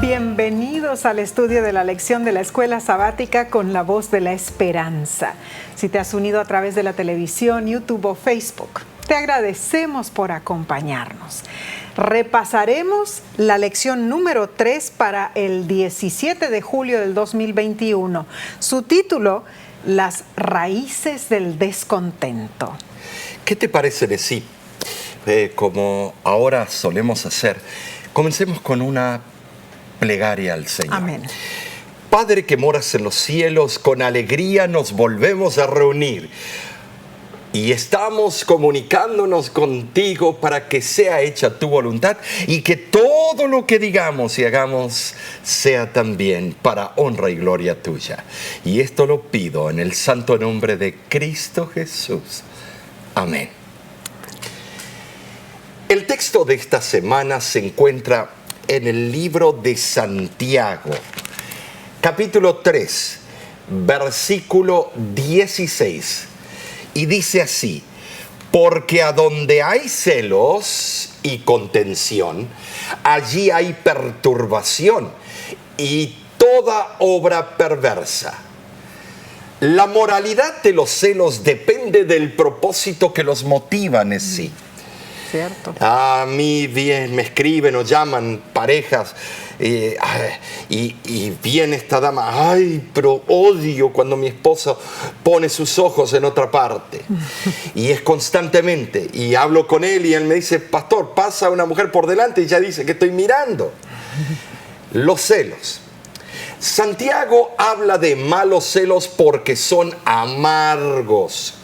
Bienvenidos al estudio de la lección de la Escuela Sabática con la Voz de la Esperanza. Si te has unido a través de la televisión, YouTube o Facebook, te agradecemos por acompañarnos. Repasaremos la lección número 3 para el 17 de julio del 2021. Su título, Las raíces del descontento. ¿Qué te parece de sí? Como ahora solemos hacer, comencemos con una plegaria al Señor. Amén. Padre que moras en los cielos, con alegría nos volvemos a reunir y estamos comunicándonos contigo para que sea hecha tu voluntad y que todo lo que digamos y hagamos sea también para honra y gloria tuya. Y esto lo pido en el santo nombre de Cristo Jesús. Amén. El texto de esta semana se encuentra en el libro de Santiago, capítulo 3, versículo 16. Y dice así: porque a donde hay celos y contención, allí hay perturbación y toda obra perversa. La moralidad de los celos depende del propósito que los motivan en sí. Cierto. A mí bien me escriben o llaman parejas y viene esta dama, ay, pero odio cuando mi esposo pone sus ojos en otra parte. Y es constantemente, y hablo con él y él me dice, pastor, pasa una mujer por delante y ya dice que estoy mirando. Los celos. Santiago habla de malos celos porque son amargos.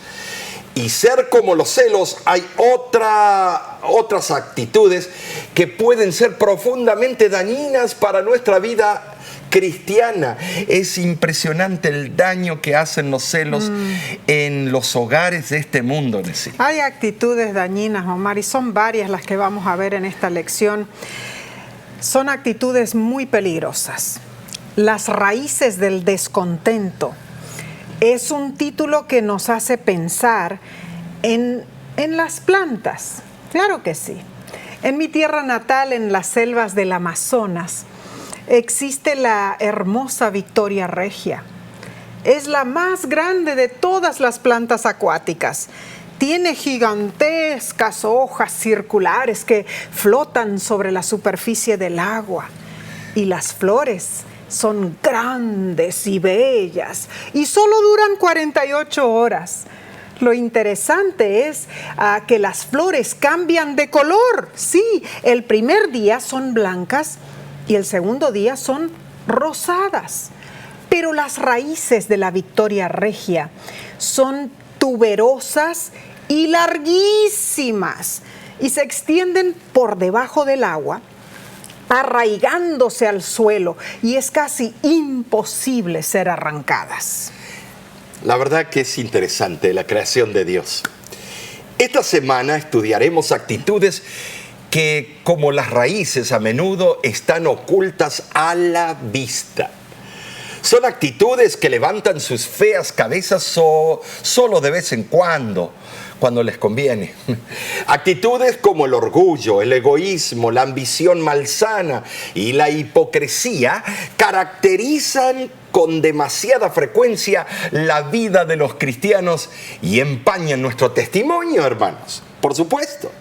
Y ser como los celos, hay otras actitudes que pueden ser profundamente dañinas para nuestra vida cristiana. Es impresionante el daño que hacen los celos en los hogares de este mundo. Hay actitudes dañinas, Omar, y son varias las que vamos a ver en esta lección. Son actitudes muy peligrosas. Las raíces del descontento. Es un título que nos hace pensar en las plantas. Claro que sí. En mi tierra natal, en las selvas del Amazonas, existe la hermosa Victoria regia. Es la más grande de todas las plantas acuáticas. Tiene gigantescas hojas circulares que flotan sobre la superficie del agua. Y las flores son grandes y bellas y solo duran 48 horas. Lo interesante es que las flores cambian de color. Sí, el primer día son blancas y el segundo día son rosadas. Pero las raíces de la Victoria regia son tuberosas y larguísimas y se extienden por debajo del agua, arraigándose al suelo, y es casi imposible ser arrancadas. La verdad que es interesante la creación de Dios. Esta semana estudiaremos actitudes que, como las raíces, a menudo están ocultas a la vista. Son actitudes que levantan sus feas cabezas solo de vez en cuando les conviene. Actitudes como el orgullo, el egoísmo, la ambición malsana y la hipocresía caracterizan con demasiada frecuencia la vida de los cristianos y empañan nuestro testimonio, hermanos. Por supuesto.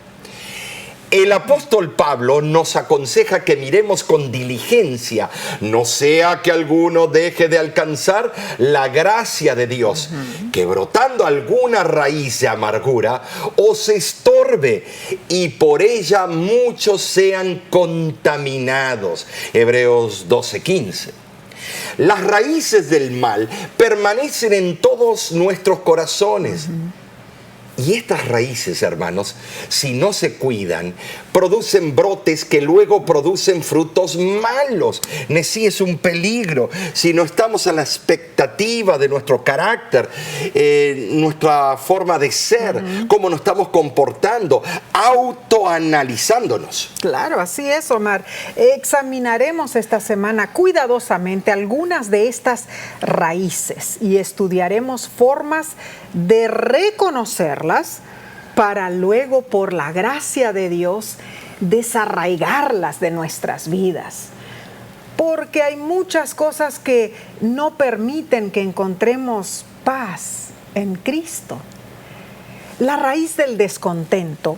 El apóstol Pablo nos aconseja que miremos con diligencia, no sea que alguno deje de alcanzar la gracia de Dios, que brotando alguna raíz de amargura os estorbe y por ella muchos sean contaminados. Hebreos 12:15. Las raíces del mal permanecen en todos nuestros corazones. Y estas raíces, hermanos, si no se cuidan, producen brotes que luego producen frutos malos. Sí, es un peligro. Si no estamos a la expectativa de nuestro carácter, nuestra forma de ser, cómo nos estamos comportando, autoanalizándonos. Claro, así es, Omar. Examinaremos esta semana cuidadosamente algunas de estas raíces y estudiaremos formas de reconocerlas para luego, por la gracia de Dios, desarraigarlas de nuestras vidas. porque hay muchas cosas que no permiten que encontremos paz en Cristo. La raíz del descontento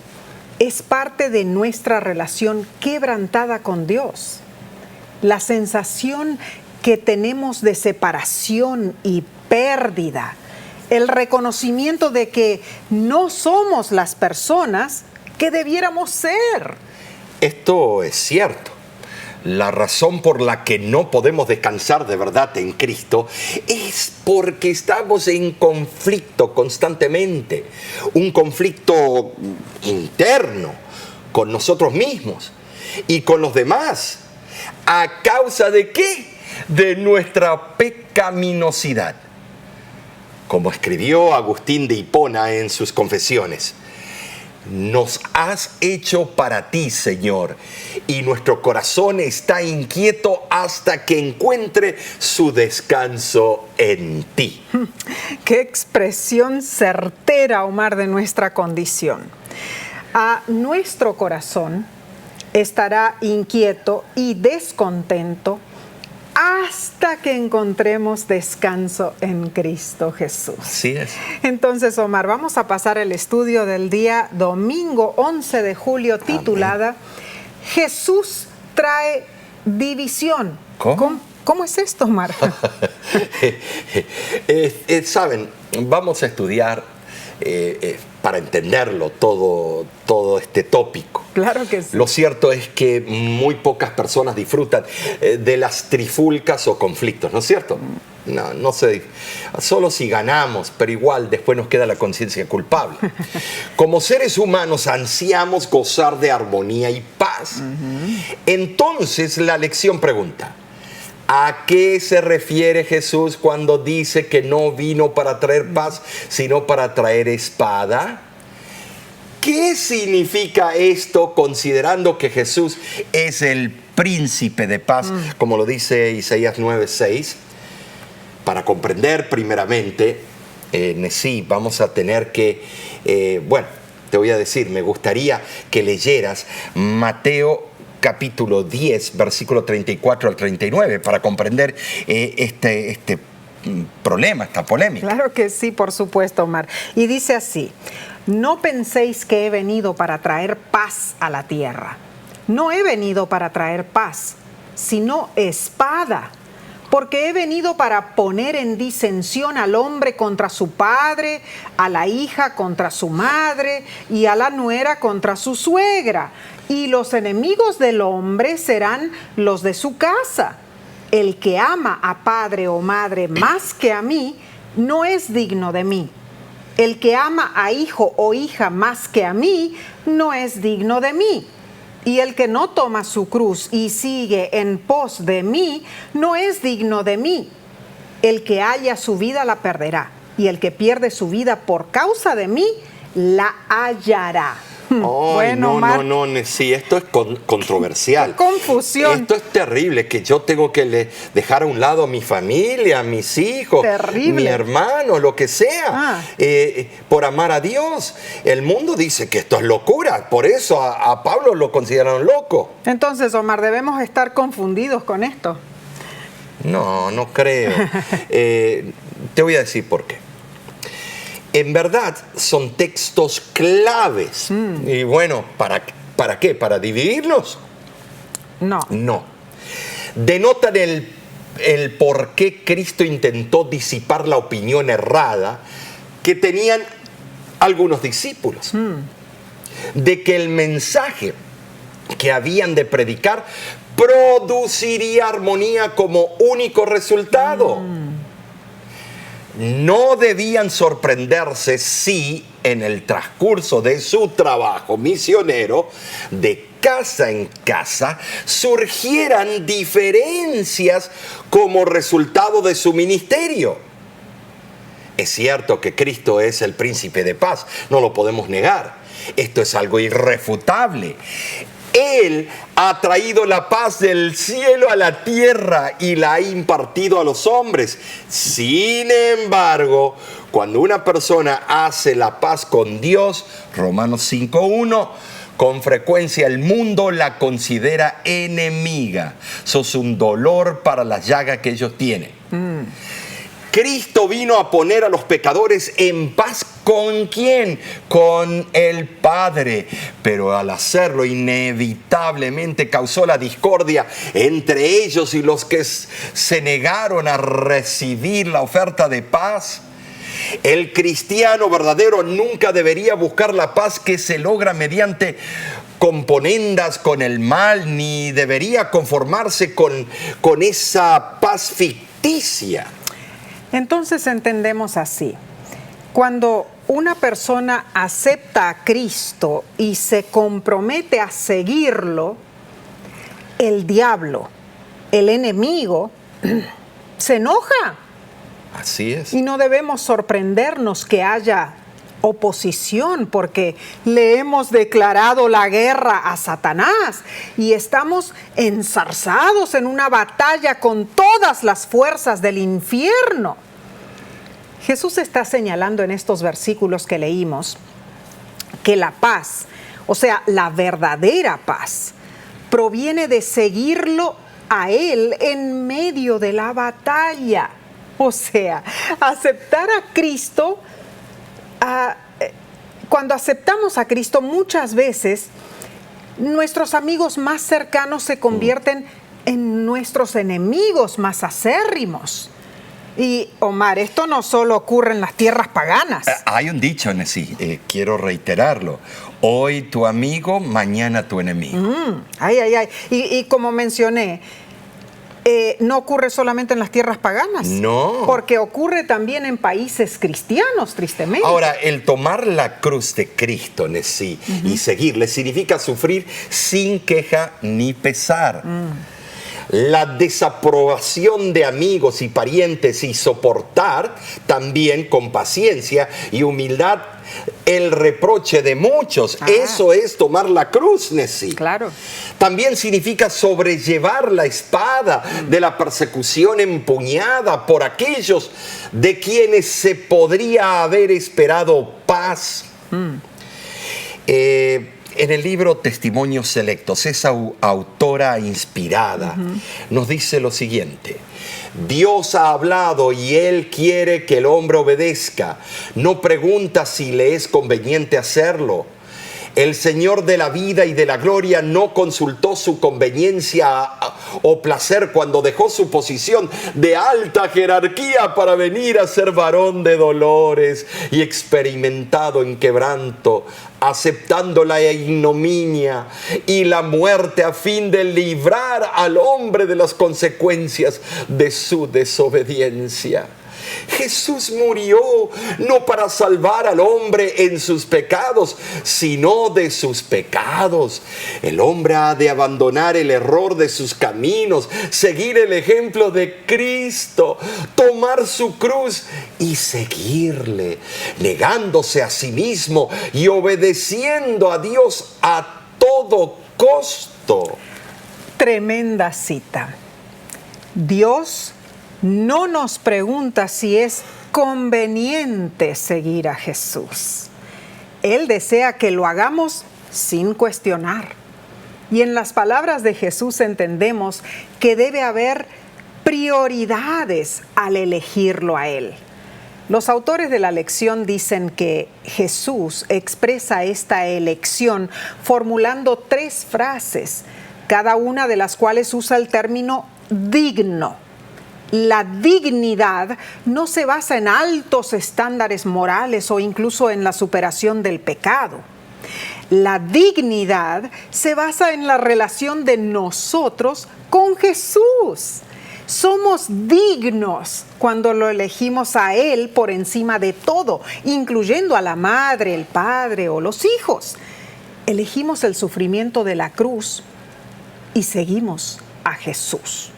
es parte de nuestra relación quebrantada con Dios. La sensación que tenemos de separación y pérdida, el reconocimiento de que no somos las personas que debiéramos ser. Esto es cierto. La razón por la que no podemos descansar de verdad en Cristo es porque estamos en conflicto constantemente. Un conflicto interno con nosotros mismos y con los demás. ¿A causa de qué? De nuestra pecaminosidad. Como escribió Agustín de Hipona en sus Confesiones. Nos has hecho para ti, Señor, y nuestro corazón está inquieto hasta que encuentre su descanso en ti. Qué expresión certera, Omar, de nuestra condición. A nuestro corazón estará inquieto y descontento hasta que encontremos descanso en Cristo Jesús. Así es. Entonces, Omar, vamos a pasar el estudio del día domingo 11 de julio titulada Amén. Jesús trae división. ¿Cómo es esto, Omar? Saben, vamos a estudiar para entenderlo todo este tópico. Claro que sí. Lo cierto es que muy pocas personas disfrutan de las trifulcas o conflictos, ¿no es cierto? No sé, solo si ganamos, pero igual después nos queda la conciencia culpable. Como seres humanos ansiamos gozar de armonía y paz. Entonces la lección pregunta, ¿a qué se refiere Jesús cuando dice que no vino para traer paz, sino para traer espada? ¿Qué significa esto considerando que Jesús es el príncipe de paz, como lo dice Isaías 9:6? Para comprender primeramente, sí, vamos a tener que, te voy a decir, me gustaría que leyeras Mateo capítulo 10, versículo 34 al 39, para comprender este problema, esta polémica. Claro que sí, por supuesto, Omar. Y dice así, no penséis que he venido para traer paz a la tierra. No he venido para traer paz, sino espada. Porque he venido para poner en disensión al hombre contra su padre, a la hija contra su madre y a la nuera contra su suegra. Y los enemigos del hombre serán los de su casa. El que ama a padre o madre más que a mí, no es digno de mí. El que ama a hijo o hija más que a mí, no es digno de mí. Y el que no toma su cruz y sigue en pos de mí, no es digno de mí. El que halla su vida la perderá, y el que pierde su vida por causa de mí, la hallará. Bueno, no, sí, esto es controversial. Qué confusión. Esto es terrible, que yo tengo que dejar a un lado a mi familia, a mis hijos, mi hermano, lo que sea, por amar a Dios. El mundo dice que esto es locura, por eso a Pablo lo consideraron loco. Entonces, Omar, ¿debemos estar confundidos con esto? No creo. Te voy a decir por qué. En verdad son textos claves. Y bueno, ¿para qué? ¿Para dividirlos? No. Denotan el por qué Cristo intentó disipar la opinión errada que tenían algunos discípulos. De que el mensaje que habían de predicar produciría armonía como único resultado. No debían sorprenderse si en el transcurso de su trabajo misionero, de casa en casa, surgieran diferencias como resultado de su ministerio. Es cierto que Cristo es el príncipe de paz, no lo podemos negar. Esto es algo irrefutable. Él ha traído la paz del cielo a la tierra y la ha impartido a los hombres. Sin embargo, cuando una persona hace la paz con Dios, Romanos 5:1, Con frecuencia el mundo la considera enemiga. Sos un dolor para las llagas que ellos tienen. Cristo vino a poner a los pecadores en paz. ¿Con quién? Con el Padre. Pero al hacerlo, inevitablemente causó la discordia entre ellos y los que se negaron a recibir la oferta de paz. El cristiano verdadero nunca debería buscar la paz que se logra mediante componendas con el mal, ni debería conformarse con esa paz ficticia. Entonces entendemos así: cuando una persona acepta a Cristo y se compromete a seguirlo, el diablo, el enemigo, se enoja. Así es. Y no debemos sorprendernos que haya oposición, porque le hemos declarado la guerra a Satanás y estamos enzarzados en una batalla con todas las fuerzas del infierno. Jesús está señalando en estos versículos que leímos que la paz, o sea, la verdadera paz, proviene de seguirlo a Él en medio de la batalla. O sea, aceptar a Cristo, cuando aceptamos a Cristo, muchas veces nuestros amigos más cercanos se convierten en nuestros enemigos más acérrimos. Y Omar, esto no solo ocurre en las tierras paganas. Hay un dicho, Nessie, quiero reiterarlo: hoy tu amigo, mañana tu enemigo. Y como mencioné, no ocurre solamente en las tierras paganas. No. Porque ocurre también en países cristianos, tristemente. Ahora, el tomar la cruz de Cristo, Nessie, y seguirle significa sufrir sin queja ni pesar. La desaprobación de amigos y parientes y soportar también con paciencia y humildad el reproche de muchos. Eso es tomar la cruz, Nessie. Claro. También significa sobrellevar la espada de la persecución empuñada por aquellos de quienes se podría haber esperado paz. En el libro Testimonios Selectos, esa autora inspirada nos dice lo siguiente: Dios ha hablado y Él quiere que el hombre obedezca. No pregunta si le es conveniente hacerlo. El Señor de la vida y de la gloria no consultó su conveniencia o placer cuando dejó su posición de alta jerarquía para venir a ser varón de dolores y experimentado en quebranto, aceptando la ignominia y la muerte a fin de librar al hombre de las consecuencias de su desobediencia. Jesús murió no para salvar al hombre en sus pecados, sino de sus pecados. El hombre ha de abandonar el error de sus caminos, seguir el ejemplo de Cristo, tomar su cruz y seguirle, negándose a sí mismo y obedeciendo a Dios a todo costo. Tremenda cita. Dios no nos pregunta si es conveniente seguir a Jesús. Él desea que lo hagamos sin cuestionar. Y en las palabras de Jesús entendemos que debe haber prioridades al elegirlo a Él. Los autores de la lección dicen que Jesús expresa esta elección formulando 3 frases, cada una de las cuales usa el término digno. La dignidad no se basa en altos estándares morales o incluso en la superación del pecado. La dignidad se basa en la relación de nosotros con Jesús. Somos dignos cuando lo elegimos a Él por encima de todo, incluyendo a la madre, el padre o los hijos. Elegimos el sufrimiento de la cruz y seguimos a Jesús.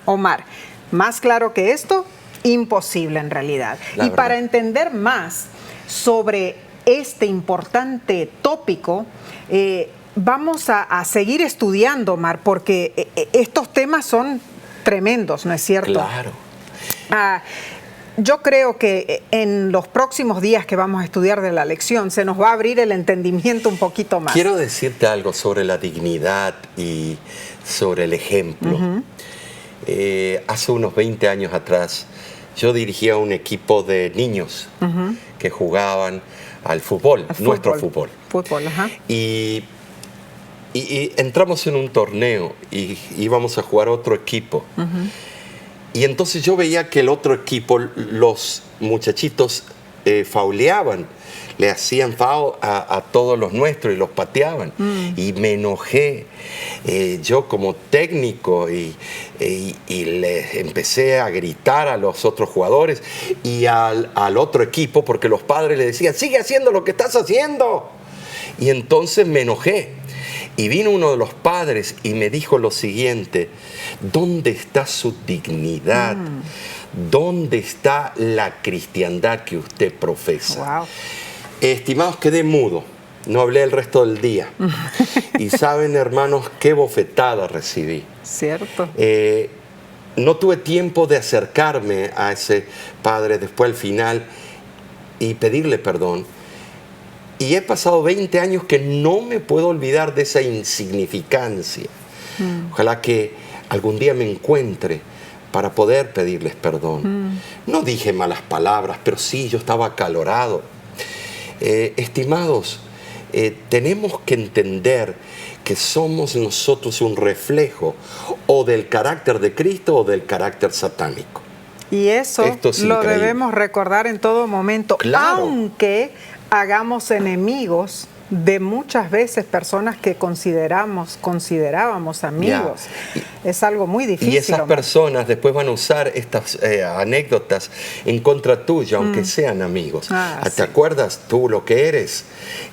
Omar, más claro que esto, imposible en realidad. Y para entender más sobre este importante tópico, vamos a seguir estudiando, Omar, porque estos temas son tremendos, ¿no es cierto? Claro. Yo creo que en los próximos días que vamos a estudiar de la lección se nos va a abrir el entendimiento un poquito más. Quiero decirte algo sobre la dignidad y sobre el ejemplo. Hace unos 20 años atrás yo dirigía un equipo de niños que jugaban al fútbol, nuestro fútbol. Y entramos en un torneo y íbamos a jugar otro equipo. Y entonces yo veía que el otro equipo, los muchachitos fauleaban, le hacían foul a todos los nuestros y los pateaban. Y me enojé yo como técnico y les empecé a gritar a los otros jugadores y al otro equipo, porque los padres le decían, sigue haciendo lo que estás haciendo. Y entonces me enojé. Y vino uno de los padres y me dijo lo siguiente: ¿dónde está su dignidad? ¿Dónde está la cristiandad que usted profesa? Wow. Estimados, quedé mudo. No hablé el resto del día. Y saben, hermanos, qué bofetada recibí. Cierto. No tuve tiempo de acercarme a ese padre después al final y pedirle perdón. Y he pasado 20 años que no me puedo olvidar de esa insignificancia. Ojalá que algún día me encuentre para poder pedirles perdón. No dije malas palabras, pero sí, yo estaba acalorado. Estimados, tenemos que entender que somos nosotros un reflejo o del carácter de Cristo o del carácter satánico. Y eso lo debemos recordar en todo momento, claro. Aunque hagamos enemigos de muchas veces personas que considerábamos amigos. Es algo muy difícil. Y esas personas después van a usar estas anécdotas en contra tuya, aunque sean amigos. ¿Te acuerdas tú lo que eres?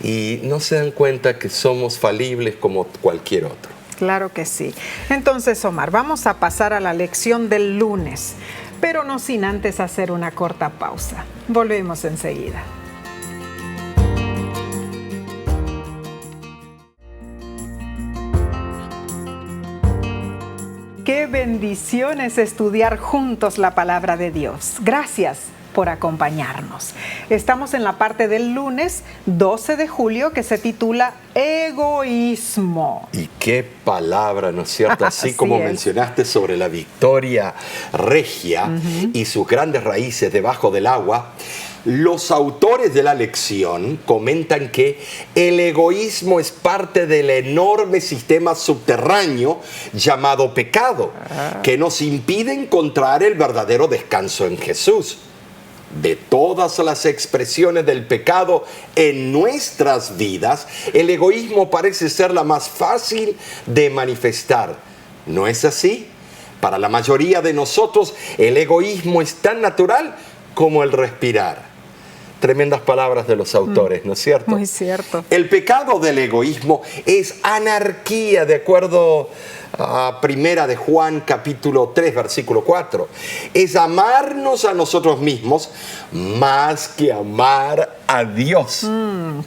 Y no se dan cuenta que somos falibles como cualquier otro. Claro que sí. Entonces, Omar, vamos a pasar a la lección del lunes, pero no sin antes hacer una corta pausa. Volvemos enseguida. Qué bendición es estudiar juntos la palabra de Dios. Gracias por acompañarnos. Estamos en la parte del lunes 12 de julio que se titula Egoísmo. Y qué palabra, ¿no es cierto? Así como mencionaste sobre la Victoria Regia y sus grandes raíces debajo del agua, los autores de la lección comentan que el egoísmo es parte del enorme sistema subterráneo llamado pecado, que nos impide encontrar el verdadero descanso en Jesús. De todas las expresiones del pecado en nuestras vidas, el egoísmo parece ser la más fácil de manifestar. ¿No es así? Para la mayoría de nosotros, el egoísmo es tan natural como el respirar. Tremendas palabras de los autores, ¿no es cierto? Muy cierto. El pecado del egoísmo es anarquía, de acuerdo a Primera de Juan, capítulo 3, versículo 4. Es amarnos a nosotros mismos más que amar a Dios.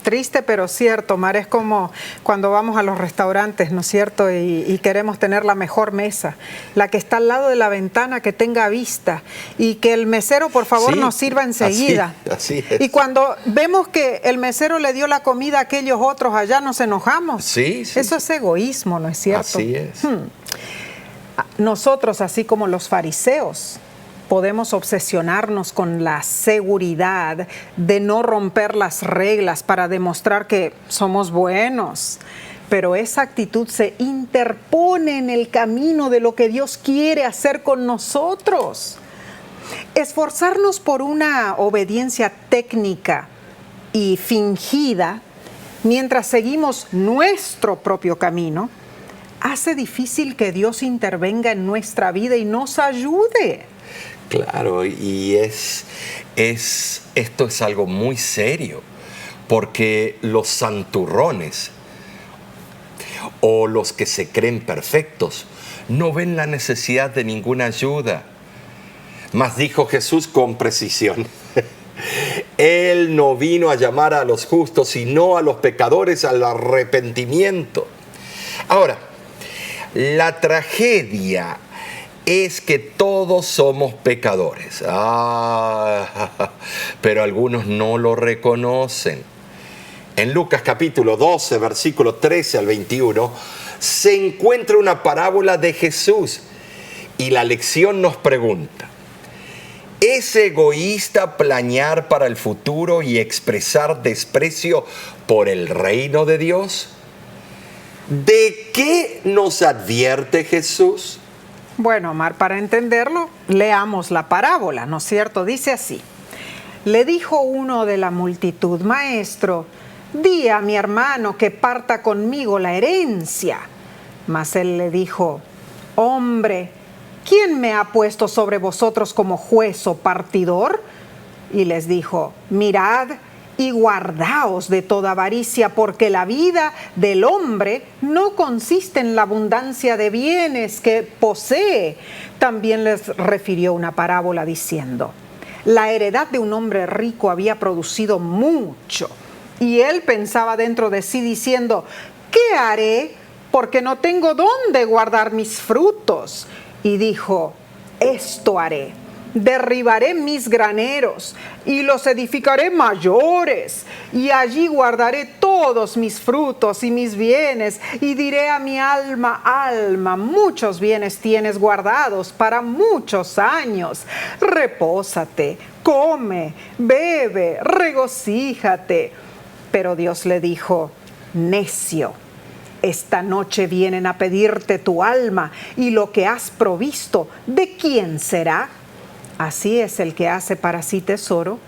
Triste pero cierto, Omar. Es como cuando vamos a los restaurantes, ¿no es cierto? Y queremos tener la mejor mesa, la que está al lado de la ventana, que tenga vista, y que el mesero, por favor, nos sirva enseguida. Así es. Y cuando vemos que el mesero le dio la comida a aquellos otros allá, nos enojamos. Sí. Eso es egoísmo, ¿no es cierto? Así es. Nosotros, así como los fariseos, podemos obsesionarnos con la seguridad de no romper las reglas para demostrar que somos buenos. Pero esa actitud se interpone en el camino de lo que Dios quiere hacer con nosotros. Esforzarnos por una obediencia técnica y fingida mientras seguimos nuestro propio camino hace difícil que Dios intervenga en nuestra vida y nos ayude. Claro, y esto es algo muy serio, porque los santurrones o los que se creen perfectos no ven la necesidad de ninguna ayuda. Mas dijo Jesús con precisión: Él no vino a llamar a los justos, sino a los pecadores al arrepentimiento. Ahora, la tragedia es que todos somos pecadores. Pero algunos no lo reconocen. En Lucas capítulo 12, versículo 13 al 21, se encuentra una parábola de Jesús y la lección nos pregunta: ¿es egoísta planear para el futuro y expresar desprecio por el reino de Dios? ¿De qué nos advierte Jesús? Bueno, Omar, para entenderlo, leamos la parábola, ¿no es cierto? Dice así: le dijo uno de la multitud: Maestro, di a mi hermano que parta conmigo la herencia. Mas él le dijo: Hombre, ¿quién me ha puesto sobre vosotros como juez o partidor? Y les dijo: Mirad y guardaos de toda avaricia, porque la vida del hombre no consiste en la abundancia de bienes que posee. También les refirió una parábola diciendo: la heredad de un hombre rico había producido mucho, y él pensaba dentro de sí diciendo: ¿qué haré? Porque no tengo dónde guardar mis frutos. Y dijo: esto haré: derribaré mis graneros y los edificaré mayores, y allí guardaré todos mis frutos y mis bienes, y diré a mi alma: alma, muchos bienes tienes guardados para muchos años. Repósate, come, bebe, regocíjate. Pero Dios le dijo: necio, esta noche vienen a pedirte tu alma, y lo que has provisto, ¿de quién será? Así es el que hace para sí tesoro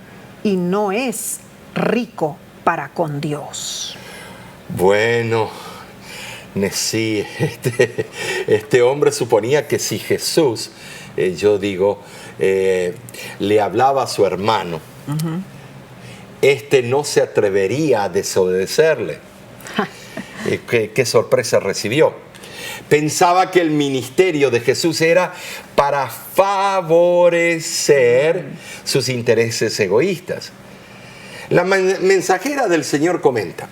y no es rico para con Dios. Bueno, sí, este hombre suponía que si Jesús, le hablaba a su hermano, no se atrevería a desobedecerle. ¿Qué sorpresa recibió? Pensaba que el ministerio de Jesús era para favorecer sus intereses egoístas. La mensajera del Señor comenta: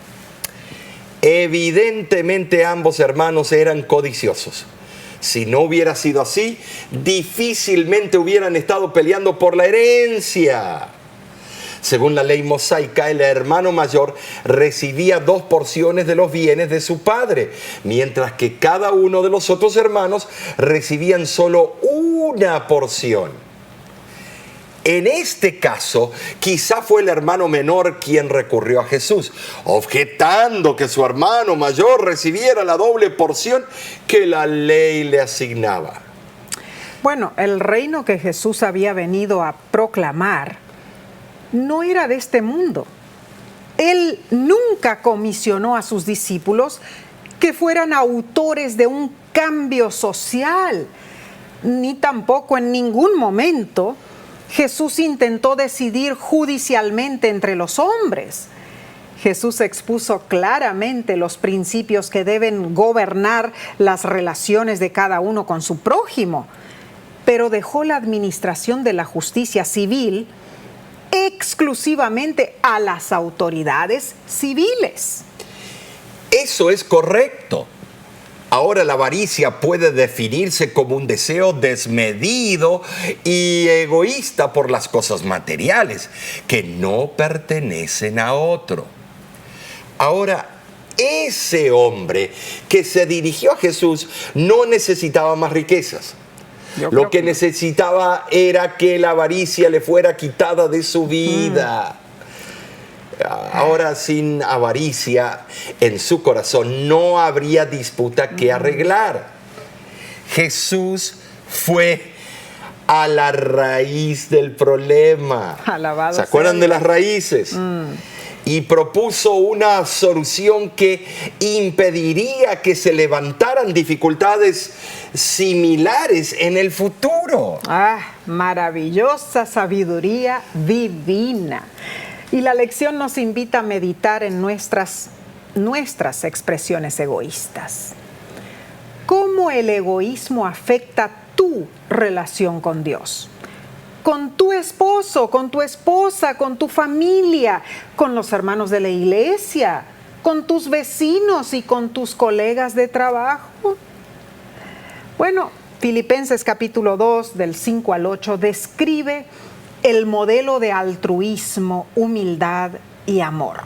evidentemente ambos hermanos eran codiciosos. Si no hubiera sido así, difícilmente hubieran estado peleando por la herencia. Según la ley mosaica, el hermano mayor recibía 2 porciones de los bienes de su padre, mientras que cada uno de los otros hermanos recibían solo una porción. En este caso, quizá fue el hermano menor quien recurrió a Jesús, objetando que su hermano mayor recibiera la doble porción que la ley le asignaba. Bueno, el reino que Jesús había venido a proclamar no era de este mundo. Él nunca comisionó a sus discípulos que fueran autores de un cambio social, ni tampoco en ningún momento Jesús intentó decidir judicialmente entre los hombres. Jesús expuso claramente los principios que deben gobernar las relaciones de cada uno con su prójimo, pero dejó la administración de la justicia civil exclusivamente a las autoridades civiles. Eso es correcto. Ahora la avaricia puede definirse como un deseo desmedido y egoísta por las cosas materiales que no pertenecen a otro. Ahora, ese hombre que se dirigió a Jesús no necesitaba más riquezas. Lo que necesitaba era que la avaricia le fuera quitada de su vida. Ahora, sin avaricia en su corazón, no habría disputa que arreglar. Jesús fue a la raíz del problema. Alabado ¿Se acuerdan de las raíces? Y propuso una solución que impediría que se levantaran dificultades similares en el futuro. Maravillosa sabiduría divina. Y la lección nos invita a meditar en nuestras expresiones egoístas. ¿Cómo el egoísmo afecta tu relación con Dios? Con tu esposo, con tu esposa, con tu familia, con los hermanos de la iglesia, con tus vecinos y con tus colegas de trabajo. Bueno, Filipenses capítulo 2, del 5 al 8, describe el modelo de altruismo, humildad y amor.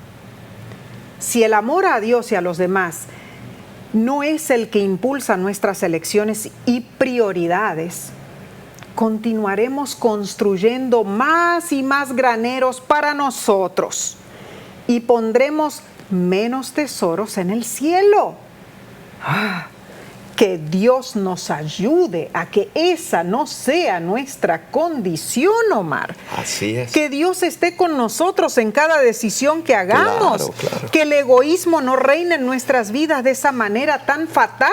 Si el amor a Dios y a los demás no es el que impulsa nuestras elecciones y prioridades, continuaremos construyendo más y más graneros para nosotros y pondremos menos tesoros en el cielo. Que Dios nos ayude a que esa no sea nuestra condición, Omar. Así es. Que Dios esté con nosotros en cada decisión que hagamos. Claro. Que el egoísmo no reine en nuestras vidas de esa manera tan fatal.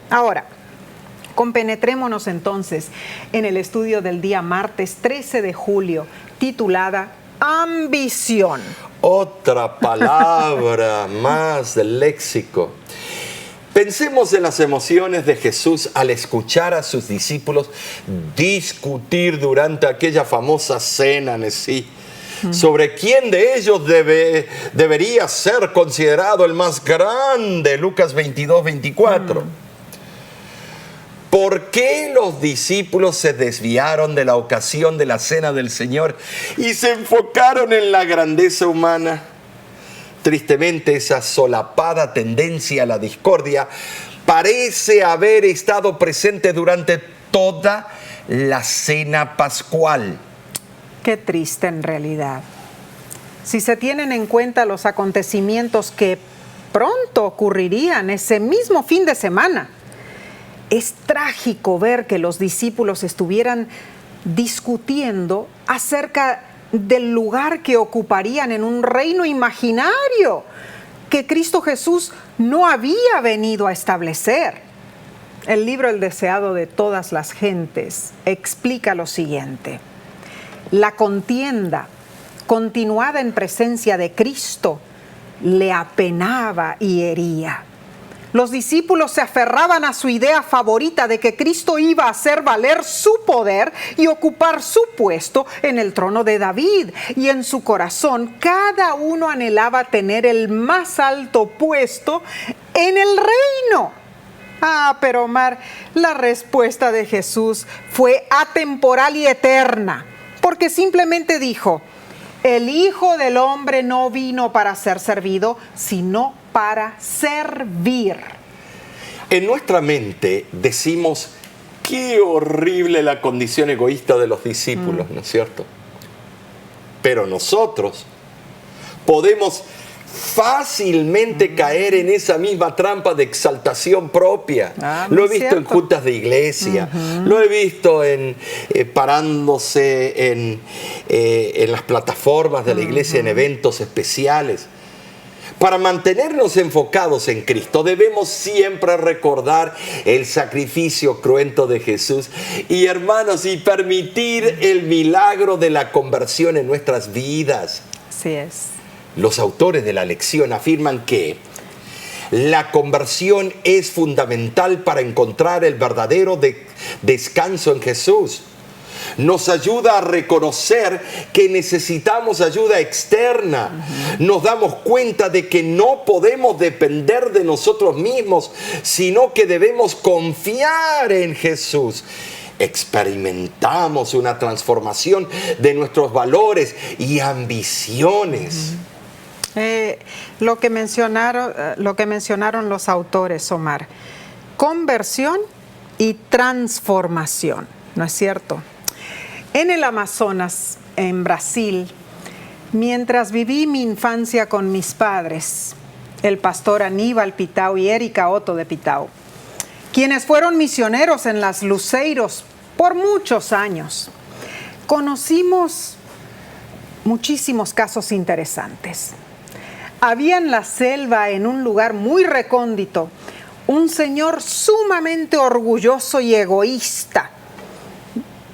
Ahora, compenetrémonos entonces en el estudio del día martes 13 de julio, titulada Ambición. Otra palabra más del léxico. Pensemos en las emociones de Jesús al escuchar a sus discípulos discutir durante aquella famosa cena en sí sobre quién de ellos debería ser considerado el más grande, Lucas 22, 24. ¿Por qué los discípulos se desviaron de la ocasión de la cena del Señor y se enfocaron en la grandeza humana? Tristemente, esa solapada tendencia a la discordia parece haber estado presente durante toda la cena pascual. Qué triste en realidad. Si se tienen en cuenta los acontecimientos que pronto ocurrirían ese mismo fin de semana, es trágico ver que los discípulos estuvieran discutiendo acerca del lugar que ocuparían en un reino imaginario que Cristo Jesús no había venido a establecer. El libro El deseado de todas las gentes explica lo siguiente: la contienda continuada en presencia de Cristo le apenaba y hería. Los discípulos se aferraban a su idea favorita de que Cristo iba a hacer valer su poder y ocupar su puesto en el trono de David. Y en su corazón cada uno anhelaba tener el más alto puesto en el reino. Pero Omar, la respuesta de Jesús fue atemporal y eterna, porque simplemente dijo: el Hijo del Hombre no vino para ser servido, sino para servir. En nuestra mente decimos: qué horrible la condición egoísta de los discípulos, ¿no es cierto? Pero nosotros podemos fácilmente caer en esa misma trampa de exaltación propia. Lo he visto en juntas de iglesia, lo he visto parándose en las plataformas de la iglesia en eventos especiales. Para mantenernos enfocados en Cristo debemos siempre recordar el sacrificio cruento de Jesús y, hermanos, y permitir el milagro de la conversión en nuestras vidas. Así es. Los autores de la lección afirman que la conversión es fundamental para encontrar el verdadero descanso en Jesús. Nos ayuda a reconocer que necesitamos ayuda externa. Nos damos cuenta de que no podemos depender de nosotros mismos, sino que debemos confiar en Jesús. Experimentamos una transformación de nuestros valores y ambiciones. Lo que mencionaron los autores, Omar: conversión y transformación, ¿no es cierto? En el Amazonas, en Brasil, mientras viví mi infancia con mis padres, el pastor Aníbal Pitao y Erika Otto de Pitao, quienes fueron misioneros en las Luceiros por muchos años, conocimos muchísimos casos interesantes. Había en la selva, en un lugar muy recóndito, un señor sumamente orgulloso y egoísta,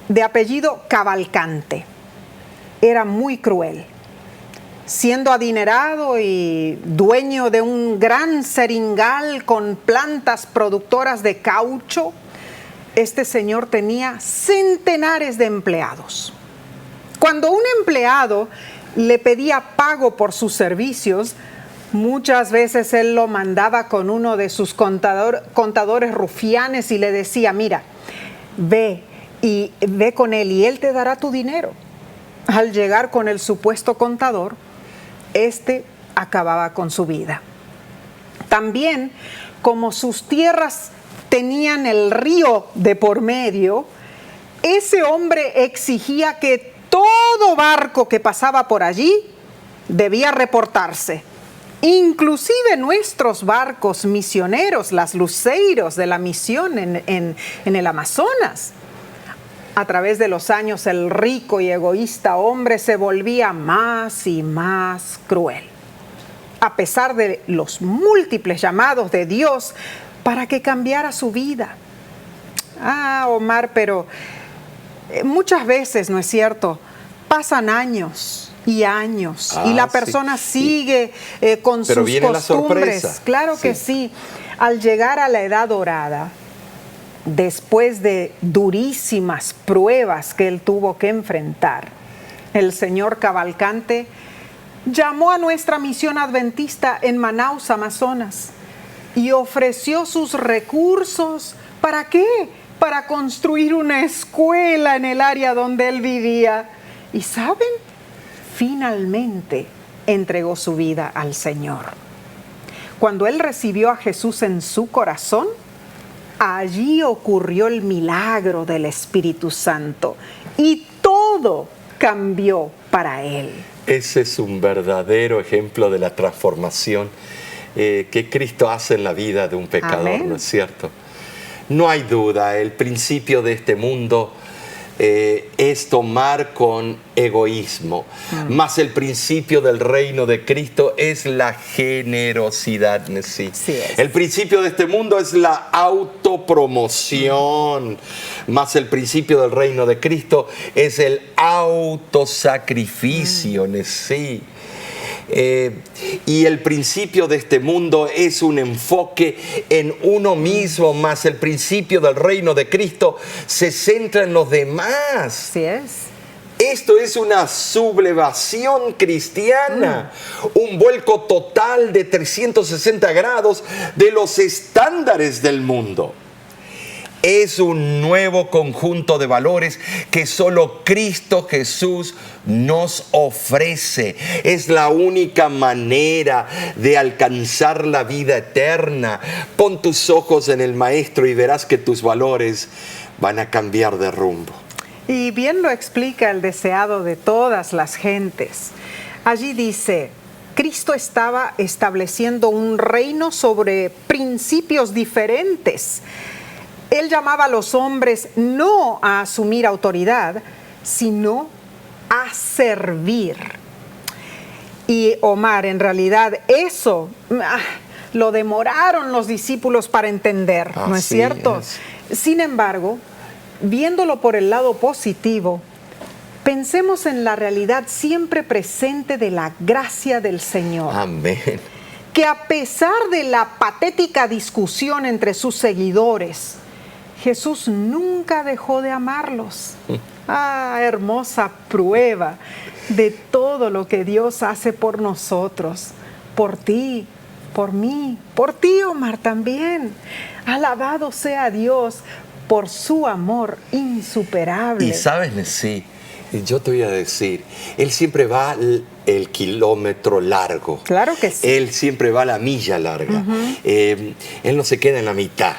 de apellido Cavalcante. Era muy cruel. Siendo adinerado y dueño de un gran seringal con plantas productoras de caucho, este señor tenía centenares de empleados. Cuando un empleado le pedía pago por sus servicios, muchas veces él lo mandaba con uno de sus contadores rufianes y le decía: mira, ve y ve con él y él te dará tu dinero. Al llegar con el supuesto contador, este acababa con su vida. También, como sus tierras tenían el río de por medio, ese hombre exigía que todo barco que pasaba por allí debía reportarse. Inclusive nuestros barcos misioneros, las luceiros de la misión en el Amazonas. A través de los años, el rico y egoísta hombre se volvía más y más cruel. A pesar de los múltiples llamados de Dios para que cambiara su vida. Omar, pero muchas veces, ¿no es cierto?, pasan años y años y la persona sigue con pero sus costumbres. Claro que sí. Al llegar a la edad dorada, después de durísimas pruebas que él tuvo que enfrentar, el señor Cavalcante llamó a nuestra misión adventista en Manaus, Amazonas, y ofreció sus recursos. ¿Para qué? Para construir una escuela en el área donde él vivía. ¿Y saben? Finalmente entregó su vida al Señor. Cuando él recibió a Jesús en su corazón, allí ocurrió el milagro del Espíritu Santo y todo cambió para él. Ese es un verdadero ejemplo de la transformación que Cristo hace en la vida de un pecador. Amén. ¿No es cierto? No hay duda, el principio de este mundo es tomar con egoísmo, mas el principio del reino de Cristo es la generosidad. Sí. Sí es. El principio de este mundo es la autopromoción, mas el principio del reino de Cristo es el autosacrificio. Sí. Y el principio de este mundo es un enfoque en uno mismo, más el principio del reino de Cristo se centra en los demás. Así es. Esto es una sublevación cristiana, un vuelco total de 360 grados de los estándares del mundo. Es un nuevo conjunto de valores que solo Cristo Jesús nos ofrece. Es la única manera de alcanzar la vida eterna. Pon tus ojos en el Maestro y verás que tus valores van a cambiar de rumbo. Y bien lo explica el deseado de todas las gentes. Allí dice: Cristo estaba estableciendo un reino sobre principios diferentes. Él llamaba a los hombres no a asumir autoridad, sino a servir. Y Omar, en realidad eso lo demoraron los discípulos para entender, ¿no es cierto? Sin embargo, viéndolo por el lado positivo, pensemos en la realidad siempre presente de la gracia del Señor. Amén. Que a pesar de la patética discusión entre sus seguidores, Jesús nunca dejó de amarlos. Hermosa prueba de todo lo que Dios hace por nosotros, por ti, por mí, por ti, Omar, también. Alabado sea Dios por su amor insuperable. Y sabes, sí, yo te voy a decir, Él siempre va el kilómetro largo. Claro que sí. Él siempre va la milla larga. Él no se queda en la mitad.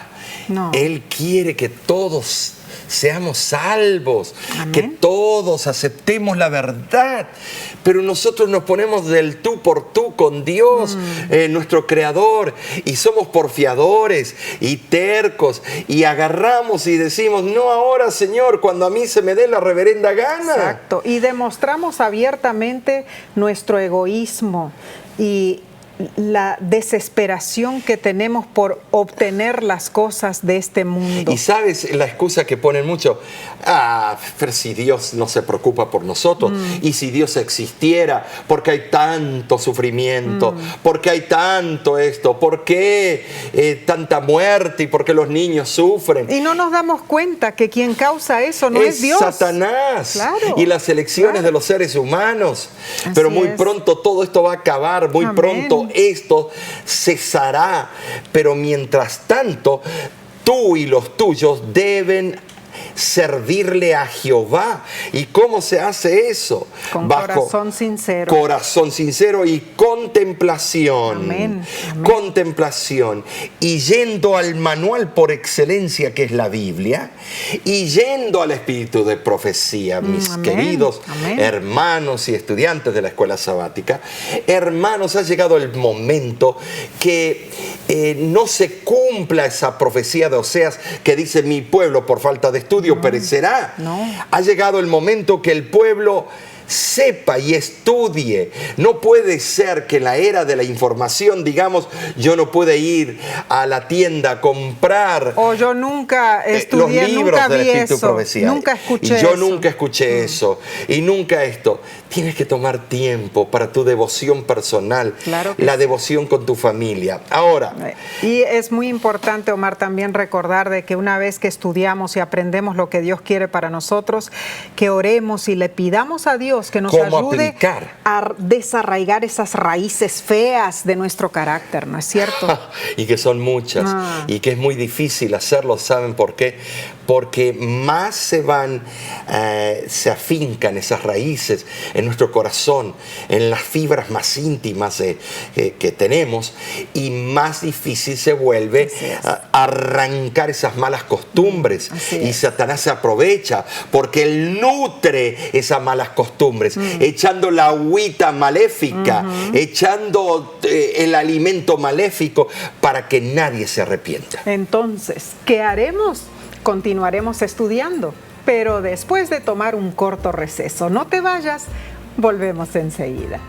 No. Él quiere que todos seamos salvos, Amén. Que todos aceptemos la verdad, pero nosotros nos ponemos del tú por tú con Dios, nuestro Creador, y somos porfiadores y tercos, y agarramos y decimos: no ahora, Señor, cuando a mí se me dé la reverenda gana. Exacto, y demostramos abiertamente nuestro egoísmo y la desesperación que tenemos por obtener las cosas de este mundo. Y sabes la excusa que ponen mucho: pero si Dios no se preocupa por nosotros, y si Dios existiera, ¿por qué hay tanto sufrimiento? ¿Por qué hay tanto esto? ¿Por qué tanta muerte? ¿Y por qué los niños sufren? Y no nos damos cuenta que quien causa eso no es Dios. Satanás. Claro, y las elecciones de los seres humanos. Así pero muy es. pronto todo esto va a acabar, muy Amén. pronto esto cesará, pero mientras tanto tú y los tuyos deben servirle a Jehová. ¿Y cómo se hace eso? Con corazón sincero. Corazón sincero y contemplación. Amén. Amén. Contemplación. Y yendo al manual por excelencia que es la Biblia, y yendo al espíritu de profecía, mis Amén. queridos Amén. hermanos y estudiantes de la escuela sabática. Hermanos, ha llegado el momento que no se cumpla esa profecía de Oseas que dice: mi pueblo por falta de estudio perecerá. No. Ha llegado el momento que el pueblo sepa y estudie. No puede ser que en la era de la información digamos: yo no pude ir a la tienda a comprar. O yo nunca estudié, los libros nunca del vi Espíritu eso, Profecía. nunca escuché y yo eso. nunca escuché eso. Y nunca esto. Tienes que tomar tiempo para tu devoción personal, Claro que la sí. devoción con tu familia. Ahora, Y es muy importante, Omar, también recordar de que una vez que estudiamos y aprendemos lo que Dios quiere para nosotros, que oremos y le pidamos a Dios que nos ¿cómo ayude aplicar? a desarraigar esas raíces feas de nuestro carácter, ¿no es cierto? y que son muchas, y que es muy difícil hacerlo. ¿Saben por qué? Porque más se afincan esas raíces en nuestro corazón, en las fibras más íntimas que tenemos, y más difícil se vuelve arrancar esas malas costumbres. Y Satanás se aprovecha porque él nutre esas malas costumbres, echando la agüita maléfica, echando el alimento maléfico para que nadie se arrepienta. Entonces, ¿qué haremos? Continuaremos estudiando, pero después de tomar un corto receso. No te vayas, volvemos enseguida.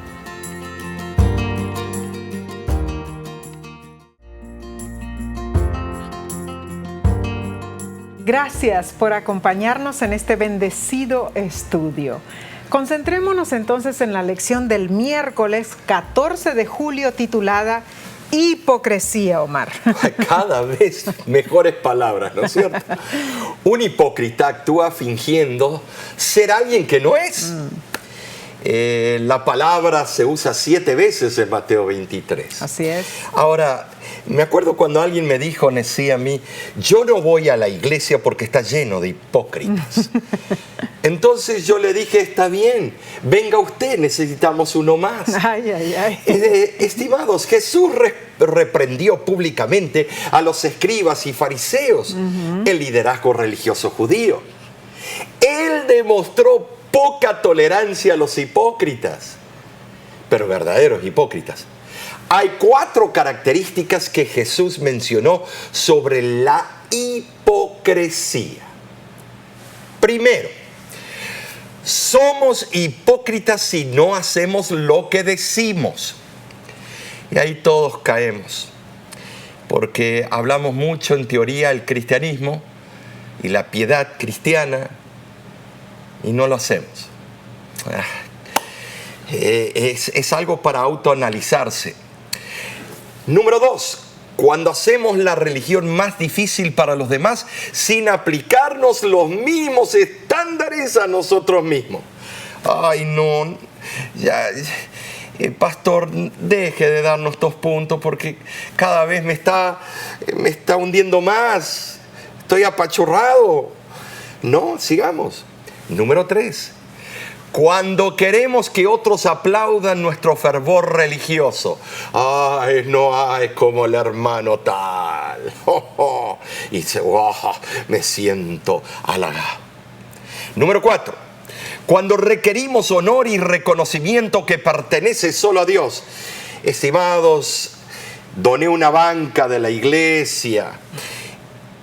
Gracias por acompañarnos en este bendecido estudio. Concentrémonos entonces en la lección del miércoles 14 de julio titulada Hipocresía, Omar. Cada vez mejores palabras, ¿no es cierto? Un hipócrita actúa fingiendo ser alguien que no es. La palabra se usa 7 veces en Mateo 23. Así es. Ahora, me acuerdo cuando alguien me dijo, decía a mí: yo no voy a la iglesia porque está lleno de hipócritas. Entonces yo le dije: está bien, venga usted, necesitamos uno más. Ay, ay, ay. Estimados, Jesús reprendió públicamente a los escribas y fariseos, el liderazgo religioso judío. Él demostró poca tolerancia a los hipócritas, pero verdaderos hipócritas. Hay 4 características que Jesús mencionó sobre la hipocresía. Primero, somos hipócritas si no hacemos lo que decimos. Y ahí todos caemos, porque hablamos mucho en teoría el cristianismo y la piedad cristiana y no lo hacemos. Es algo para autoanalizarse. Número 2, cuando hacemos la religión más difícil para los demás sin aplicarnos los mismos estándares a nosotros mismos. Ay, no, ya, pastor, deje de darnos estos puntos porque cada vez me está hundiendo más. Estoy apachurrado. No, sigamos. Número 3. Cuando queremos que otros aplaudan nuestro fervor religioso. Ay, no hay como el hermano tal. Y dice: me siento halagado. Número 4. Cuando requerimos honor y reconocimiento que pertenece solo a Dios. Estimados, doné una banca de la iglesia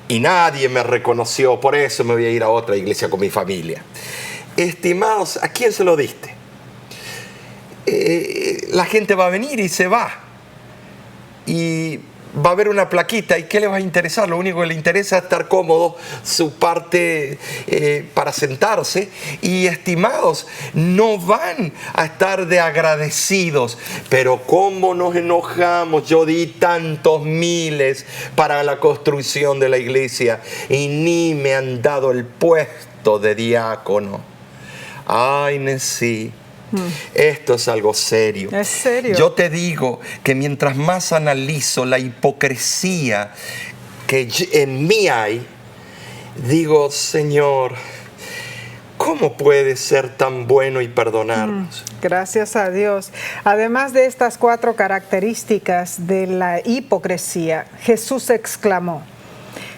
y nadie me reconoció, por eso me voy a ir a otra iglesia con mi familia. Estimados, ¿a quién se lo diste? La gente va a venir y se va. Y va a haber una plaquita. ¿Y qué le va a interesar? Lo único que le interesa es estar cómodo, su parte para sentarse. Y estimados, no van a estar de agradecidos. Pero ¿cómo nos enojamos? Yo di tantos miles para la construcción de la iglesia y ni me han dado el puesto de diácono. Ay, sí. Esto es algo serio. ¿Es serio? Yo te digo que mientras más analizo la hipocresía que en mí hay, digo, Señor, ¿cómo puedes ser tan bueno y perdonarnos? Gracias a Dios. Además de estas 4 características de la hipocresía, Jesús exclamó: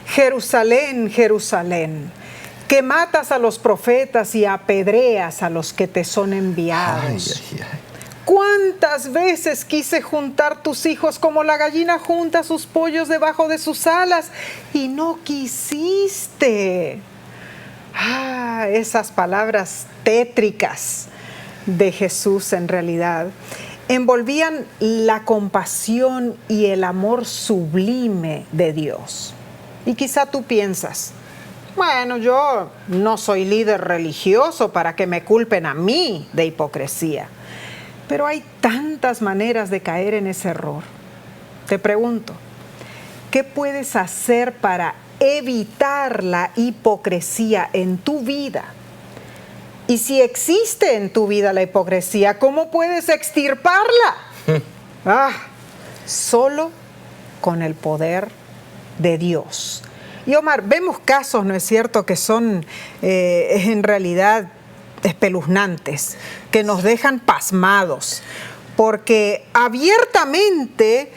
Jerusalén, Jerusalén, que matas a los profetas y apedreas a los que te son enviados. Ay, ay, ay. ¿Cuántas veces quise juntar tus hijos como la gallina junta sus pollos debajo de sus alas y no quisiste? Esas palabras tétricas de Jesús en realidad envolvían la compasión y el amor sublime de Dios. Y quizá tú piensas, bueno, yo no soy líder religioso para que me culpen a mí de hipocresía. Pero hay tantas maneras de caer en ese error. Te pregunto, ¿qué puedes hacer para evitar la hipocresía en tu vida? Y si existe en tu vida la hipocresía, ¿cómo puedes extirparla? Solo con el poder de Dios. Y Omar, vemos casos, ¿no es cierto?, que son en realidad espeluznantes, que nos dejan pasmados, porque abiertamente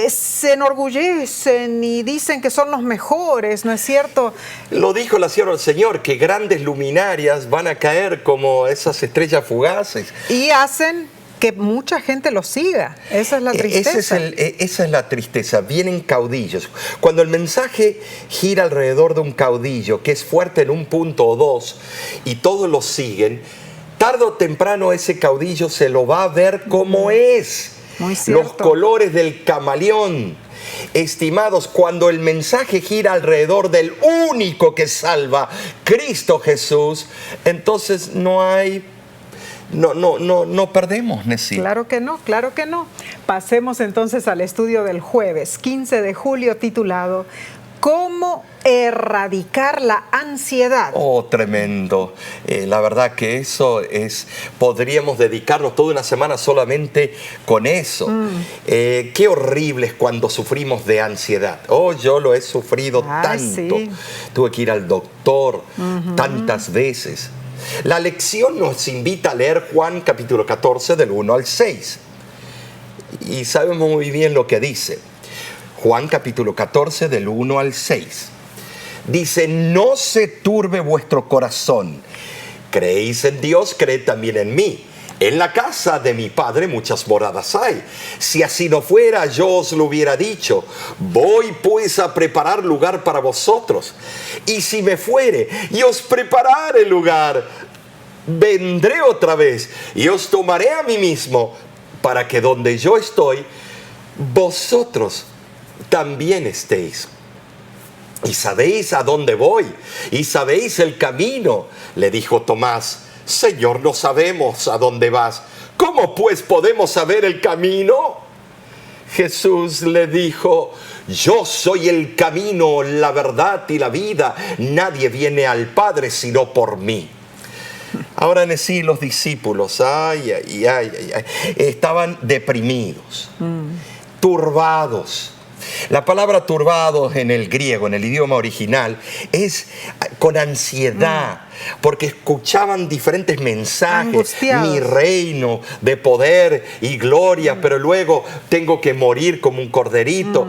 se enorgullecen y dicen que son los mejores, ¿no es cierto? Lo dijo la sierva del Señor, que grandes luminarias van a caer como esas estrellas fugaces. Y hacen que mucha gente los siga. Esa es la tristeza. Esa es la tristeza. Vienen caudillos. Cuando el mensaje gira alrededor de un caudillo que es fuerte en un punto o dos y todos lo siguen, tarde o temprano ese caudillo se lo va a ver como es. Muy cierto. Los colores del camaleón. Estimados, cuando el mensaje gira alrededor del único que salva, Cristo Jesús, entonces no perdemos, Nessie. Claro que no, claro que no. Pasemos entonces al estudio del jueves 15 de julio titulado ¿Cómo erradicar la ansiedad? Oh, tremendo. La verdad que eso podríamos dedicarnos toda una semana solamente con eso. Qué horrible es cuando sufrimos de ansiedad. Oh, yo lo he sufrido tanto. Sí. Tuve que ir al doctor tantas veces. La lección nos invita a leer Juan capítulo 14 del 1 al 6. Y sabemos muy bien lo que dice. Juan capítulo 14 del 1 al 6. Dice, no se turbe vuestro corazón. Creéis en Dios, creed también en mí. En la casa de mi Padre muchas moradas hay. Si así no fuera, yo os lo hubiera dicho. Voy pues a preparar lugar para vosotros. Y si me fuere y os preparare lugar, vendré otra vez y os tomaré a mí mismo, para que donde yo estoy, vosotros también estéis. Y sabéis a dónde voy, y sabéis el camino. Le dijo Tomás, Señor, no sabemos a dónde vas. ¿Cómo pues podemos saber el camino? Jesús le dijo, yo soy el camino, la verdad y la vida. Nadie viene al Padre sino por mí. Ahora en sí los discípulos, estaban deprimidos, turbados. La palabra turbados en el griego, en el idioma original, es con ansiedad, porque escuchaban diferentes mensajes. Angustiados. Mi reino de poder y gloria, pero luego tengo que morir como un corderito.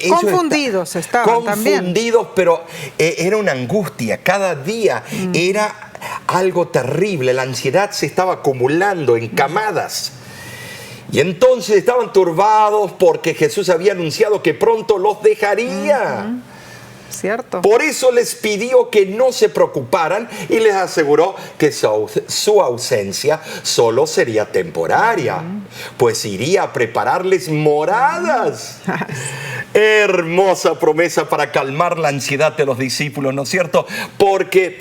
Confundidos estaban también. Confundidos, pero era una angustia. Cada día era algo terrible. La ansiedad se estaba acumulando en camadas. Y entonces estaban turbados porque Jesús había anunciado que pronto los dejaría. Cierto. Por eso les pidió que no se preocuparan y les aseguró que su ausencia solo sería temporaria, pues iría a prepararles moradas. Hermosa promesa para calmar la ansiedad de los discípulos, ¿no es cierto? Porque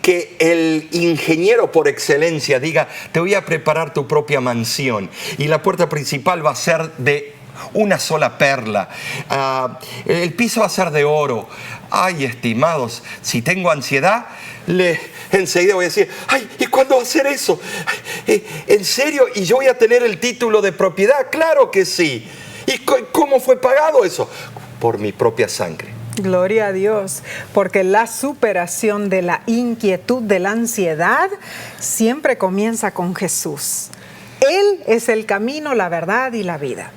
que el ingeniero por excelencia diga, te voy a preparar tu propia mansión y la puerta principal va a ser de una sola perla, el piso va a ser de oro. Ay, estimados, si tengo ansiedad, enseguida voy a decir, ay, ¿y cuándo va a ser eso? Ay, ¿en serio? ¿Y yo voy a tener el título de propiedad? Claro que sí. ¿Y cómo fue pagado eso? Por mi propia sangre. Gloria a Dios, porque la superación de la inquietud, de la ansiedad, siempre comienza con Jesús. Él es el camino, la verdad y la vida.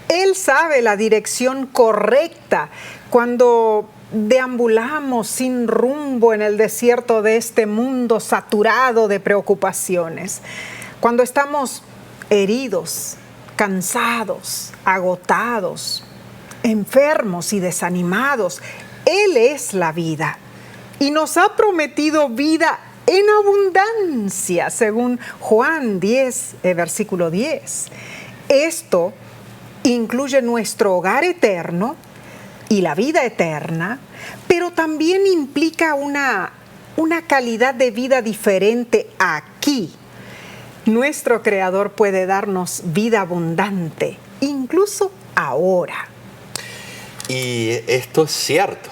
Él sabe la dirección correcta cuando deambulamos sin rumbo en el desierto de este mundo saturado de preocupaciones. Cuando estamos heridos, cansados, agotados, enfermos y desanimados, Él es la vida y nos ha prometido vida en abundancia, según Juan 10, versículo 10. Esto incluye nuestro hogar eterno y la vida eterna, pero también implica una calidad de vida diferente aquí. Nuestro Creador puede darnos vida abundante, incluso ahora. Y esto es cierto.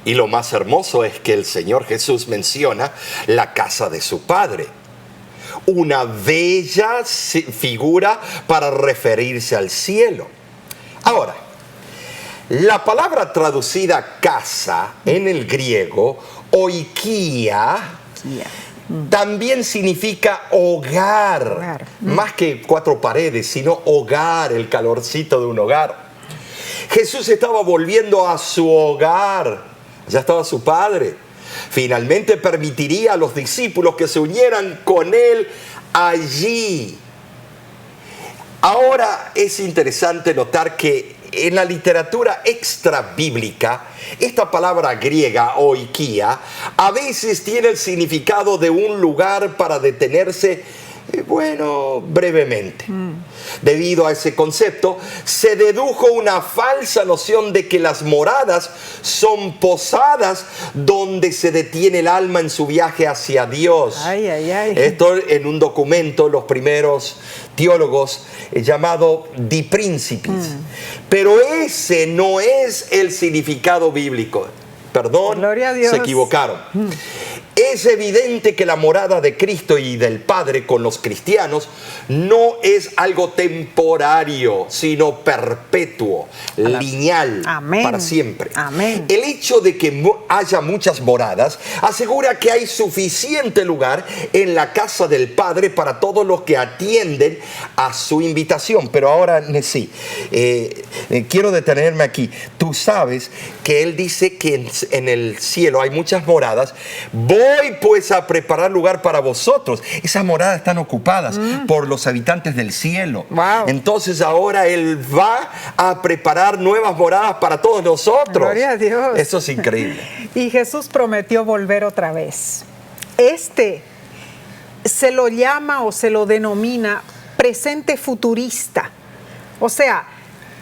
Y lo más hermoso es que el Señor Jesús menciona la casa de su Padre. Una bella figura para referirse al cielo. Ahora, la palabra traducida casa en el griego, oikia, también significa hogar. Más que cuatro paredes, sino hogar, el calorcito de un hogar. Jesús estaba volviendo a su hogar. Ya estaba su Padre. Finalmente permitiría a los discípulos que se unieran con Él allí. Ahora es interesante notar que en la literatura extra bíblica, esta palabra griega, oikia, a veces tiene el significado de un lugar para detenerse, brevemente. Debido a ese concepto, se dedujo una falsa noción de que las moradas son posadas donde se detiene el alma en su viaje hacia Dios. Esto en un documento, los primeros teólogos, llamado De Principis. Pero ese no es el significado bíblico. Perdón, se equivocaron. Es evidente que la morada de Cristo y del Padre con los cristianos no es algo temporario, sino perpetuo, lineal, para siempre. Amén. El hecho de que haya muchas moradas asegura que hay suficiente lugar en la casa del Padre para todos los que atienden a su invitación. Pero ahora, sí, quiero detenerme aquí. Tú sabes que Él dice que en el cielo hay muchas moradas. Voy pues a preparar lugar para vosotros. Esas moradas están ocupadas por los habitantes del cielo. Entonces ahora Él va a preparar nuevas moradas para todos nosotros. Gloria a Dios. Eso es increíble. Y Jesús prometió volver otra vez. Se lo llama o se lo denomina presente futurista. O sea,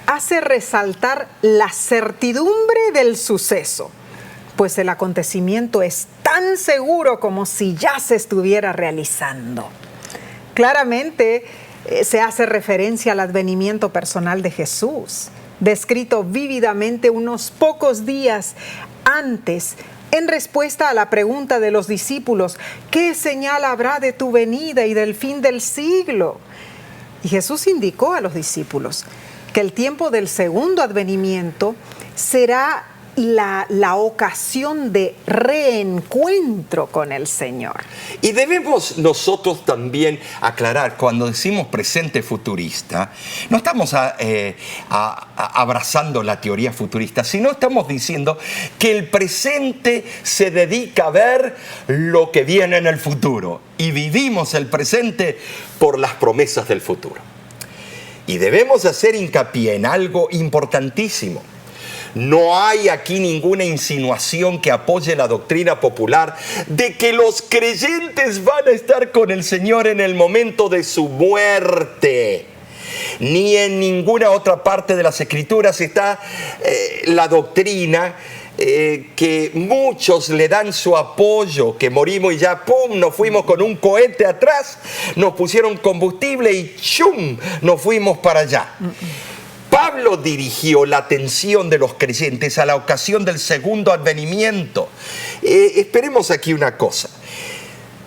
hace resaltar la certidumbre del suceso, pues el acontecimiento es tan seguro como si ya se estuviera realizando. Claramente se hace referencia al advenimiento personal de Jesús, descrito vívidamente unos pocos días antes, en respuesta a la pregunta de los discípulos: ¿qué señal habrá de tu venida y del fin del siglo? Y Jesús indicó a los discípulos que el tiempo del segundo advenimiento será la ocasión de reencuentro con el Señor. Y debemos nosotros también aclarar, cuando decimos presente futurista, no estamos abrazando la teoría futurista, sino estamos diciendo que el presente se dedica a ver lo que viene en el futuro y vivimos el presente por las promesas del futuro. Y debemos hacer hincapié en algo importantísimo. No hay aquí ninguna insinuación que apoye la doctrina popular de que los creyentes van a estar con el Señor en el momento de su muerte. Ni en ninguna otra parte de las Escrituras está la doctrina que muchos le dan su apoyo, que morimos y ya, ¡pum!, nos fuimos con un cohete atrás, nos pusieron combustible y ¡chum!, nos fuimos para allá. Pablo dirigió la atención de los creyentes a la ocasión del segundo advenimiento. Esperemos aquí una cosa.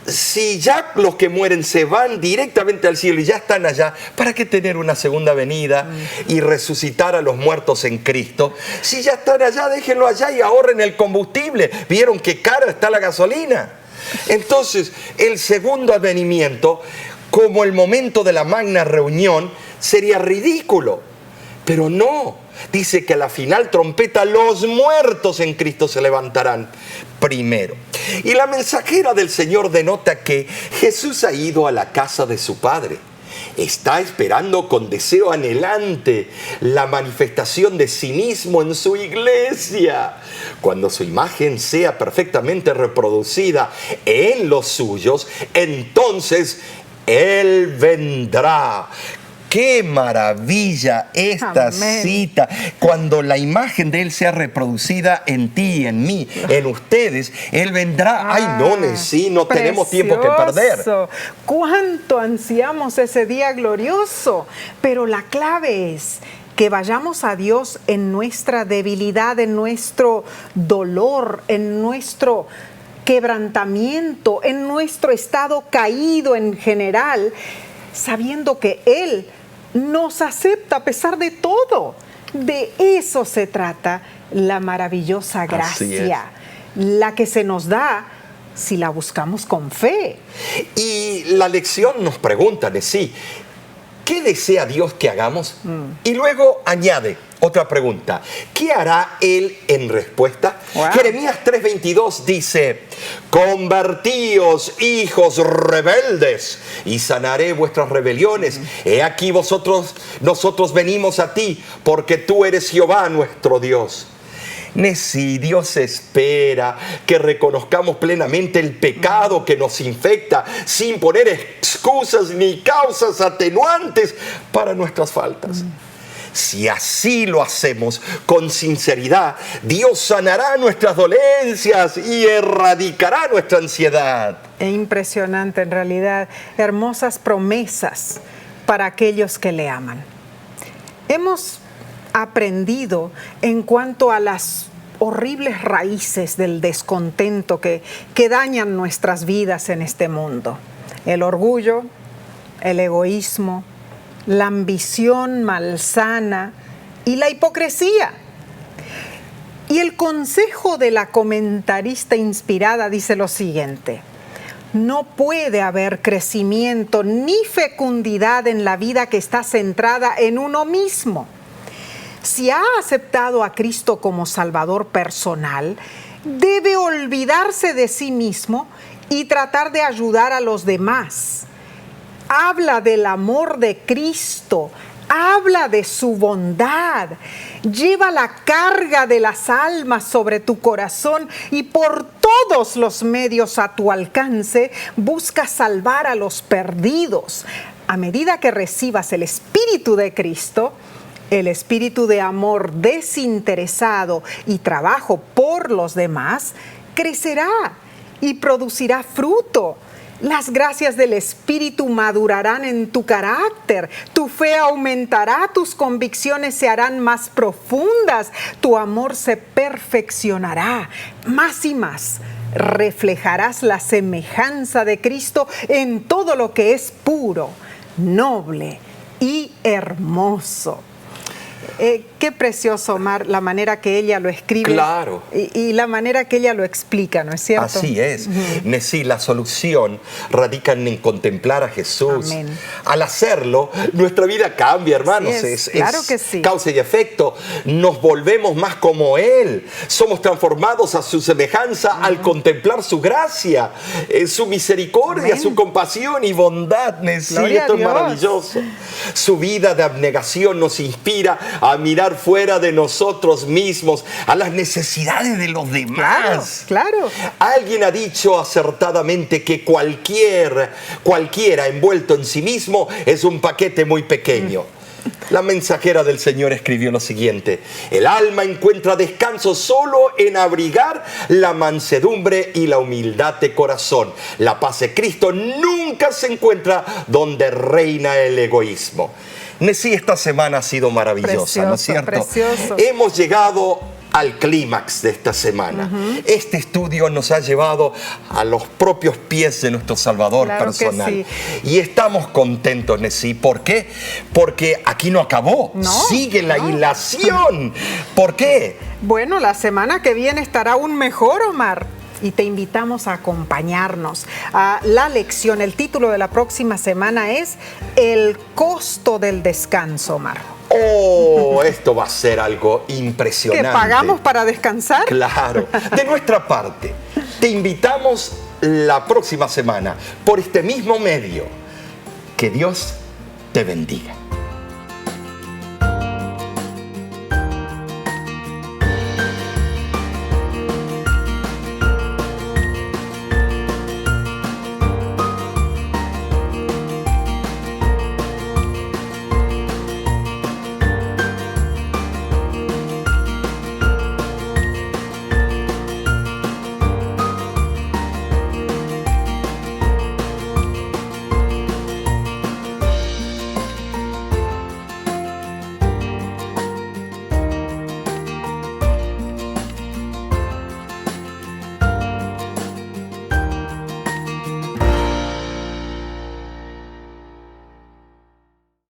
si ya los que mueren se van directamente al cielo y ya están allá, ¿para qué tener una segunda venida y resucitar a los muertos en Cristo? Si ya están allá, déjenlo allá y ahorren el combustible. ¿Vieron qué cara está la gasolina? Entonces, el segundo advenimiento, como el momento de la magna reunión, sería ridículo. Pero no, dice que a la final trompeta los muertos en Cristo se levantarán primero. Y la mensajera del Señor denota que Jesús ha ido a la casa de su Padre. Está esperando con deseo anhelante la manifestación de sí mismo en su iglesia. Cuando su imagen sea perfectamente reproducida en los suyos, entonces Él vendrá. ¡Qué maravilla esta Amén. cita! Cuando la imagen de Él sea reproducida en ti, en mí, en ustedes, Él vendrá. ¡Ay, no, sí, no tenemos tiempo que perder! ¡Cuánto ansiamos ese día glorioso! Pero la clave es que vayamos a Dios en nuestra debilidad, en nuestro dolor, en nuestro quebrantamiento, en nuestro estado caído en general, sabiendo que Él nos acepta a pesar de todo. De eso se trata la maravillosa gracia, la que se nos da si la buscamos con fe. Y la lección nos pregunta de sí, ¿qué desea Dios que hagamos? Y luego añade otra pregunta, ¿qué hará Él en respuesta? Wow. Jeremías 3:22 dice, convertíos, hijos rebeldes, y sanaré vuestras rebeliones. He aquí nosotros venimos a ti, porque tú eres Jehová nuestro Dios. Si Dios espera que reconozcamos plenamente el pecado que nos infecta, sin poner excusas ni causas atenuantes para nuestras faltas. Si así lo hacemos con sinceridad, Dios sanará nuestras dolencias y erradicará nuestra ansiedad. Es impresionante, en realidad, hermosas promesas para aquellos que le aman. Hemos aprendido en cuanto a las horribles raíces del descontento que dañan nuestras vidas en este mundo. El orgullo, el egoísmo, la ambición malsana y la hipocresía. Y el consejo de la comentarista inspirada dice lo siguiente: no puede haber crecimiento ni fecundidad en la vida que está centrada en uno mismo. Si ha aceptado a Cristo como Salvador personal, debe olvidarse de sí mismo y tratar de ayudar a los demás. Habla del amor de Cristo, habla de su bondad, lleva la carga de las almas sobre tu corazón y por todos los medios a tu alcance busca salvar a los perdidos. A medida que recibas el Espíritu de Cristo, el espíritu de amor desinteresado y trabajo por los demás, crecerá y producirá fruto. Las gracias del Espíritu madurarán en tu carácter, tu fe aumentará, tus convicciones se harán más profundas, tu amor se perfeccionará más y más. Reflejarás la semejanza de Cristo en todo lo que es puro, noble y hermoso. Qué precioso, Omar, la manera que ella lo escribe. Claro. Y la manera que ella lo explica, ¿no es cierto? Así es. Sí, la solución radica en contemplar a Jesús. Amén. Al hacerlo, nuestra vida cambia, hermanos. Claro que sí. Causa y efecto. Nos volvemos más como Él. Somos transformados a su semejanza al contemplar su gracia, su misericordia, Amén. su compasión y bondad. Sí, Gloria esto a es Dios. maravilloso. Su vida de abnegación nos inspira a mirar fuera de nosotros mismos, a las necesidades de los demás. Claro. Alguien ha dicho acertadamente que cualquiera envuelto en sí mismo es un paquete muy pequeño. La mensajera del Señor escribió lo siguiente: el alma encuentra descanso solo en abrigar la mansedumbre y la humildad de corazón. La paz de Cristo nunca se encuentra donde reina el egoísmo. Sí, esta semana ha sido maravillosa, Precioso, ¿no es cierto? precioso. Hemos llegado al clímax de esta semana. Este estudio nos ha llevado a los propios pies de nuestro Salvador personal. Que sí. Y estamos contentos, Nesí. ¿Por qué? Porque aquí no acabó. No, sigue la hilación. ¿Por qué? Bueno, la semana que viene estará aún mejor, Omar. Y te invitamos a acompañarnos a la lección. El título de la próxima semana es El costo del descanso, Omar. Oh, esto va a ser algo impresionante. ¿Que pagamos para descansar? Claro. De nuestra parte, te invitamos la próxima semana por este mismo medio. Que Dios te bendiga.